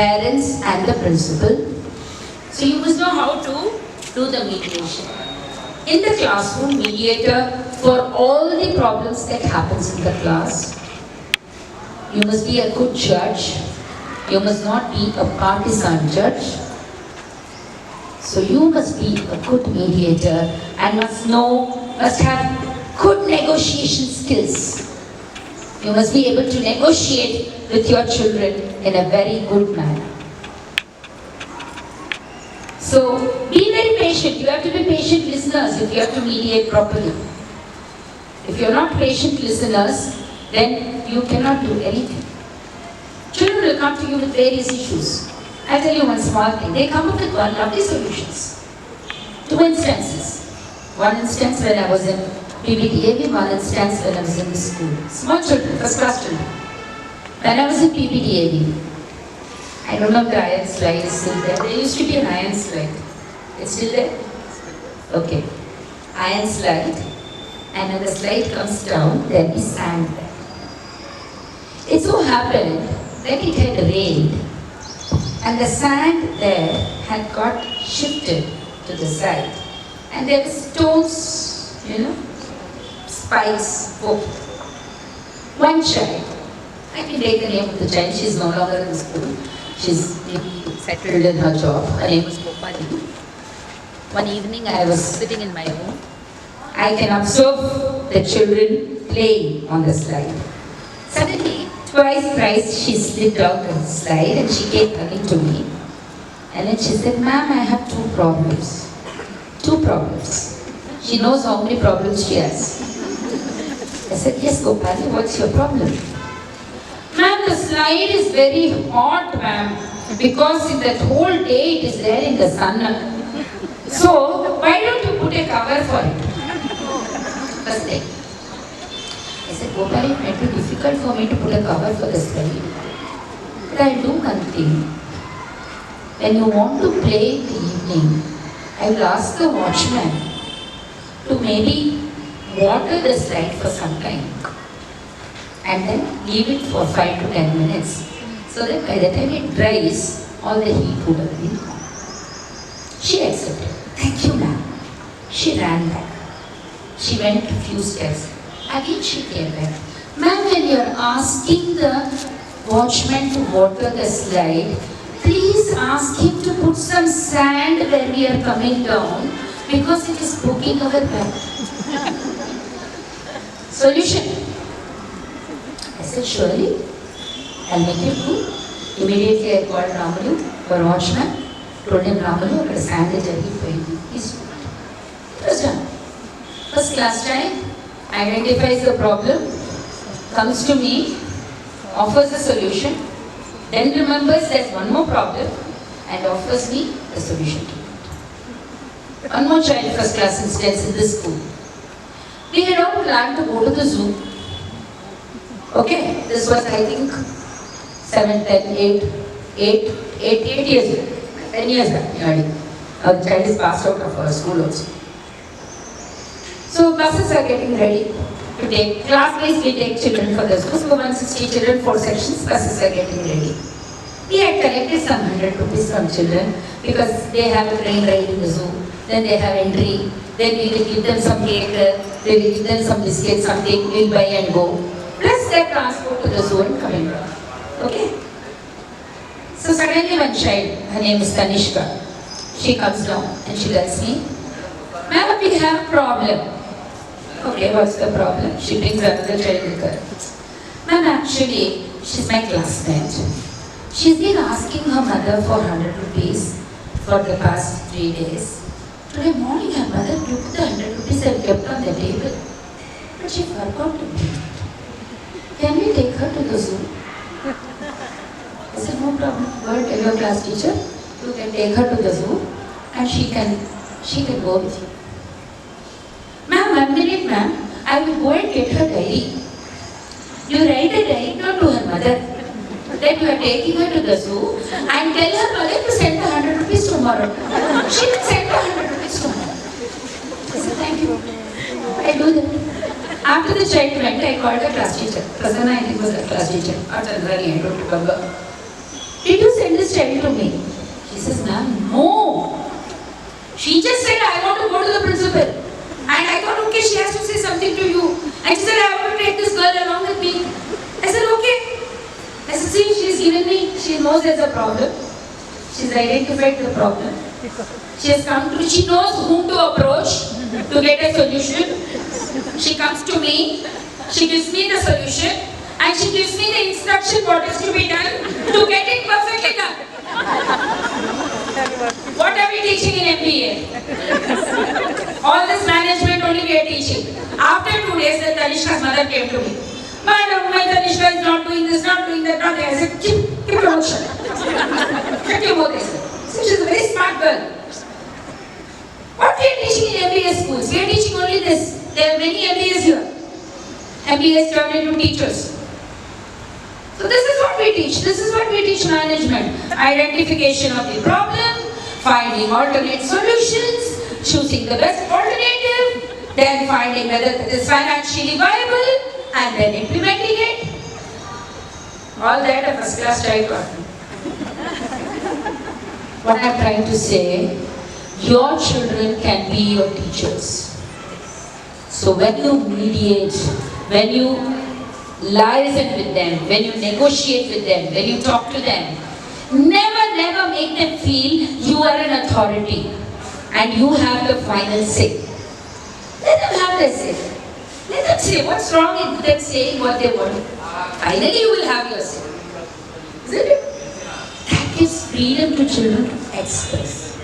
parents and the principal. So you must know how to do the mediation. In the classroom, mediator for all the problems that happens in the class. You must be a good judge. You must not be a partisan judge. So you must be a good mediator and must have good negotiation skills. You must be able to negotiate with your children in a very good manner. So be very patient. You have to be patient listeners if you have to mediate properly. If you are not patient listeners, then you cannot do anything. Children will come to you with various issues. I'll tell you one small thing. They come up with one lovely solutions. Two instances. One instance when I was in PBDAV, one instance when I was in the school. Small children, first class children. When I was in PBDAV, I don't know if the iron slide is still there. There used to be an iron slide. It's still there? Okay. Iron slide. And when the slide comes down, there is sand there. It so happened that it had rained. And the sand there had got shifted to the side. And there were stones, spikes, both. One child, I can take the name of the child, she's no longer in school. She's maybe settled in her job. Her name was Gopali. One evening I was sitting in my room. I can observe the children playing on the slide. Suddenly, twice, thrice, she slid out of the slide and she came running to me. And then she said, "Ma'am, I have two problems. Two problems." She knows how many problems she has. I said, "Yes, Gopali, what's your problem?" "Ma'am, the slide is very hot, ma'am, because in that whole day it is there in the sun. So, why don't you put a cover for it?" First day. I said, "Gopali, it might be difficult for me to put a cover for the slide. But I'll do one thing. When you want to play in the evening, I will ask the watchman to maybe water the slide for some time. And then leave it for 5 to 10 minutes. So that by the time it dries, all the heat would have been gone." She accepted. "Thank you, ma'am." She ran back. She went a few steps. Again she came back. "Ma'am, when you are asking the watchman to water the slide, please ask him to put some sand where we are coming down because it is poking our back." Solution. I said, "Surely, I'll make it do." Immediately I called Ramalu, our watchman, told him, "Ramalu, I got sand is ready for you. Please do it." It was done. First class child identifies the problem, comes to me, offers a solution, then remembers there's one more problem and offers me the solution to it. One more child, first class instance in this school. We had all planned to go to the zoo. Okay, this was I think 7, 10, 8 years ago. 10 years back, the child is passed out of our school also. So buses are getting ready to take, class-wise we take children for the zoo. So 160 children, 4 sections, buses are getting ready. We had collected some 100 rupees from children because they have a train ride in the zoo. Then they have entry. Then we will give them some cake, we will give them some biscuits, something, we will buy and go. Plus their transport to the zoo and coming back. Okay? So suddenly one child, her name is Tanishka, she comes down and she tells me, "Ma'am, we have a problem." Okay, what's the problem? She brings another child with her. "Ma'am, actually, she's my classmate. She's been asking her mother for 100 rupees for the past 3 days. Today morning, her mother took the 100 rupees and kept on the table. But she forgot to bring it. Can we take her to the zoo?" I said, "No problem. Go and tell your class teacher. You can take her to the zoo and she can go with you." "Ma'am, 1 minute, ma'am. I will go and get her diary. You write a diary note to her mother that you are taking her to the zoo and tell her mother to send the 100 rupees tomorrow. She will send the 100 rupees tomorrow." I said, "Thank you. I do that." After the child went, I called the class teacher. Prasanna, I think was the class teacher. Or Chandrani, I don't remember. "Did you send this child to me. She says, ma'am, no. She just said, I want to go to the principal. And I thought, okay, she has to say something to you. And she said, I want to take this girl along with me. I said, okay. I said, see, she's given me, she knows there's a problem. She's identified the problem. She has come to, she knows whom to approach to get a solution. She comes to me, she gives me the solution, and she gives me the instruction what is to be done to get it perfectly done. What are we teaching in MBA? All this management only we are teaching. After 2 days, then Tanishka's mother came to me. Madam, my Tanishka is not doing this, not doing that, not doing that. I said, keep your mouth shut. Shut your mouth, I said. So she's a very smart girl. What we are teaching in MBA schools? We are teaching only this. There are many MBAs here. MBAs turned into teachers. So this is what we teach. This is what we teach management. Identification of the problem, finding alternate solutions, choosing the best alternative, then finding whether it is financially viable, and then implementing it. All that a first class child got. What I am trying to say, your children can be your teachers. So when you mediate, when you liaison with them, when you negotiate with them, when you talk to them, never make them feel you are an authority and you have the final say. Let them have their say. Let them say what's wrong in them saying what they want. Finally you will have your say. Isn't it? That gives freedom to children to express.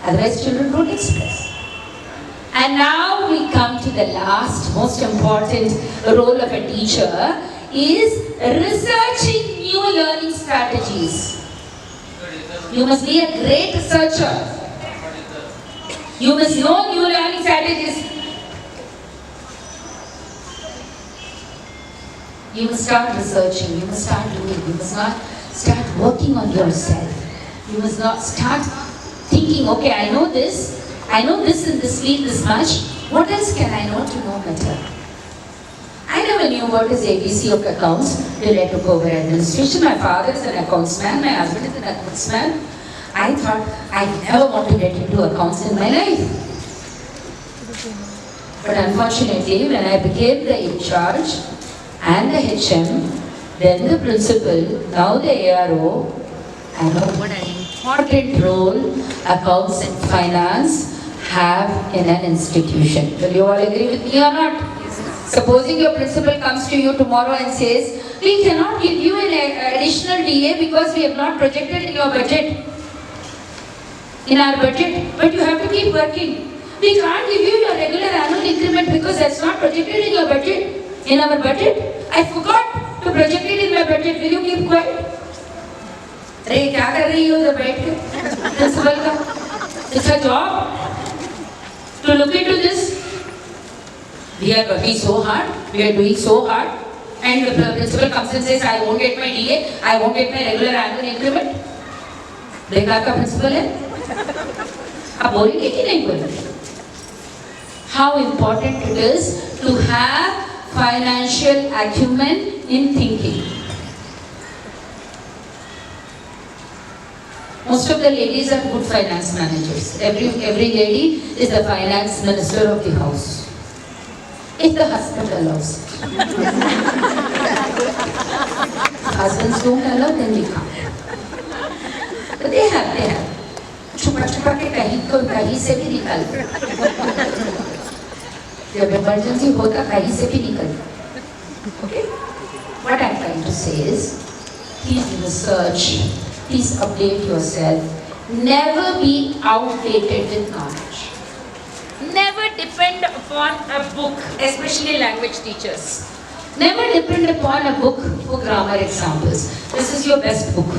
Otherwise children don't express. And now we come to the last most important role of a teacher is researching new learning strategies. You must be a great researcher. You must know new learning strategies. You must start researching, you must start doing, you must not start working on yourself. You must not start thinking, okay, I know this in this field this much, what else can I know to know better? I never knew what is ABC of accounts till I took over administration. My father is an accounts man, my husband is an accounts man. I thought I never want to get into accounts in my life. But unfortunately, when I became the in charge and the HM, then the principal, now the ARO, I know what an important role accounts and finance have in an institution. Will you all agree with me or not? Supposing your principal comes to you tomorrow and says, we cannot give you an additional DA because we have not projected in your budget. In our budget, but you have to keep working. We can't give you your regular annual increment because that's not projected in your budget. In our budget, I forgot to project it in my budget. Will you keep quiet? Hey, क्या कर रही हो उधर बैठ के? Principal का, it's her job to look into this. We are working so hard, we are doing so hard, and the principal comes and says, I won't get my DA, I won't get my regular annual increment. बेकार का principal है? आप बोलेंगे कि नहीं बोलेंगे? How important it is to have financial acumen in thinking. Most of the ladies are good finance managers. Every lady is the finance minister of the house. If the husband allows it. Husbands don't allow, then we can't. But they have. छुपा के कहीं से भी निकल. जब emergency होता कहीं से भी निकल. Okay? What I'm trying to say is, please research, please update yourself. Never be outdated with knowledge. Never depend upon a book, especially language teachers. Never depend upon a book for grammar examples. This is your best book.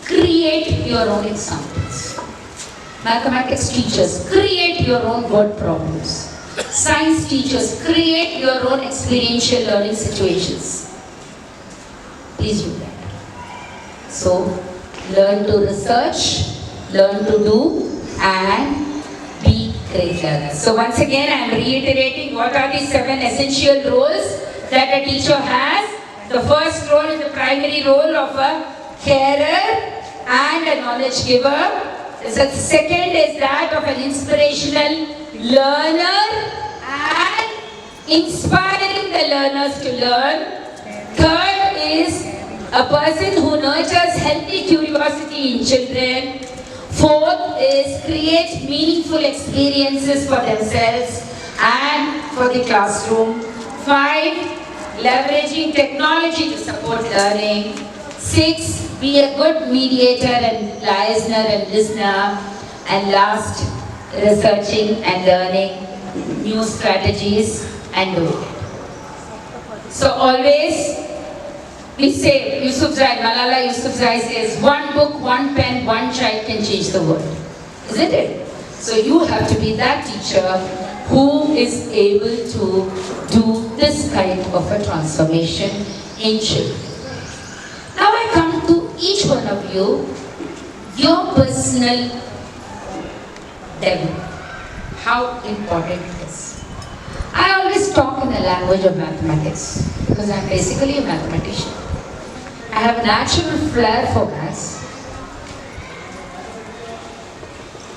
Create your own examples. Mathematics teachers, create your own word problems. Science teachers, create your own experiential learning situations. Please do that. So, learn to research, learn to do, and be great learners. So once again, I am reiterating what are the 7 essential roles that a teacher has. The first role is the primary role of a carer and a knowledge giver. The second is that of an inspirational learner and inspiring the learners to learn. Third is a person who nurtures healthy curiosity in children. Fourth is create meaningful experiences for themselves and for the classroom. 5. Leveraging technology to support learning. 6. Be a good mediator and listener and listener. And last, researching and learning new strategies and doing it. So always we say, Malala Yousafzai says, one book, one pen, one child can change the world. Isn't it? So you have to be that teacher who is able to do this kind of a transformation in children. Now I come to each one of you, your personal development, how important it is. I always talk in the language of mathematics because I'm basically a mathematician. I have a natural flair for maths.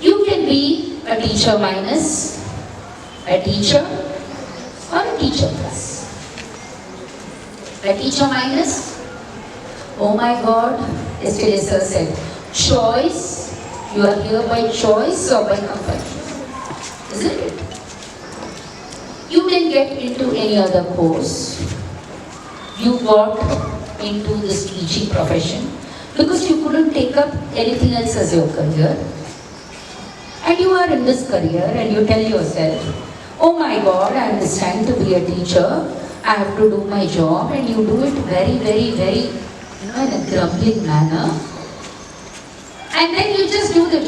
You can be a teacher minus, a teacher, or a teacher plus. A teacher minus, oh my God, yesterday sir said, choice, you are here by choice or by compulsion. Isn't it? You didn't get into any other course. You got into this teaching profession because you couldn't take up anything else as your career. And you are in this career and you tell yourself, oh my God, I understand to be a teacher, I have to do my job, and you do it very, very, very, in a grumbling manner. And then you just do the job.